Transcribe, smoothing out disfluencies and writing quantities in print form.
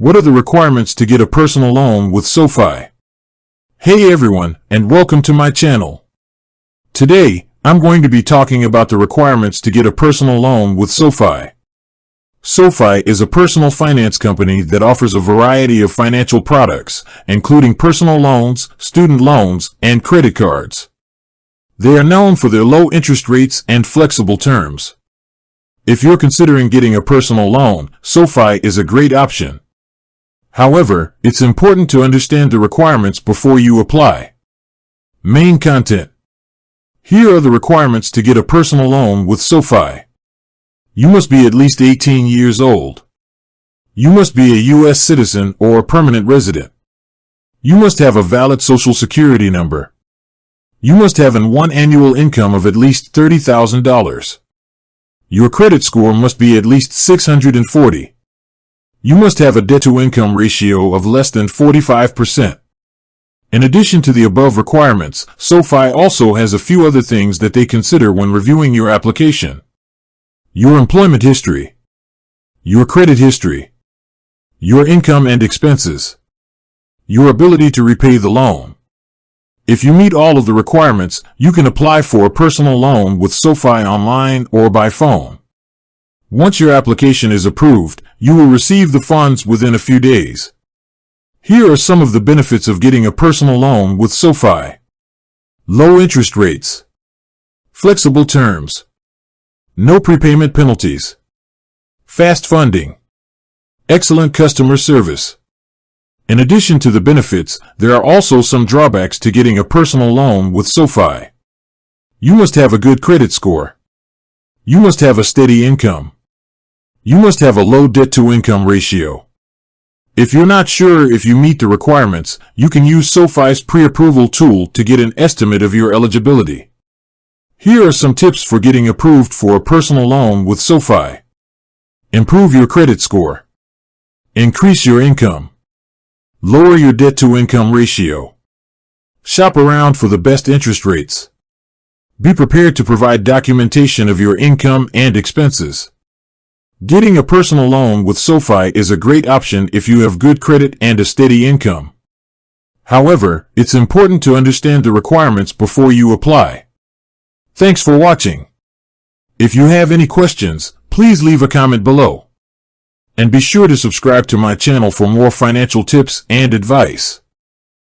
What are the requirements to get a personal loan with SoFi? Hey everyone, and welcome to my channel. Today, I'm going to be talking about the requirements to get a personal loan with SoFi. SoFi is a personal finance company that offers a variety of financial products, including personal loans, student loans, and credit cards. They are known for their low interest rates and flexible terms. If you're considering getting a personal loan, SoFi is a great option. However, it's important to understand the requirements before you apply. Main content. Here are the requirements to get a personal loan with SoFi. You must be at least 18 years old. You must be a U.S. citizen or permanent resident. You must have a valid Social Security number. You must have one annual income of at least $30,000. Your credit score must be at least 640. You must have a debt-to-income ratio of less than 45%. In addition to the above requirements, SoFi also has a few other things that they consider when reviewing your application. Your employment history, your credit history, your income and expenses, your ability to repay the loan. If you meet all of the requirements, you can apply for a personal loan with SoFi online or by phone. Once your application is approved, you will receive the funds within a few days. Here are some of the benefits of getting a personal loan with SoFi. Low interest rates. Flexible terms. No prepayment penalties. Fast funding. Excellent customer service. In addition to the benefits, there are also some drawbacks to getting a personal loan with SoFi. You must have a good credit score. You must have a steady income. You must have a low debt-to-income ratio. If you're not sure if you meet the requirements, you can use SoFi's pre-approval tool to get an estimate of your eligibility. Here are some tips for getting approved for a personal loan with SoFi. Improve your credit score. Increase your income. Lower your debt-to-income ratio. Shop around for the best interest rates. Be prepared to provide documentation of your income and expenses. Getting a personal loan with SoFi is a great option if you have good credit and a steady income. However, it's important to understand the requirements before you apply. Thanks for watching. If you have any questions, please leave a comment below. And be sure to subscribe to my channel for more financial tips and advice.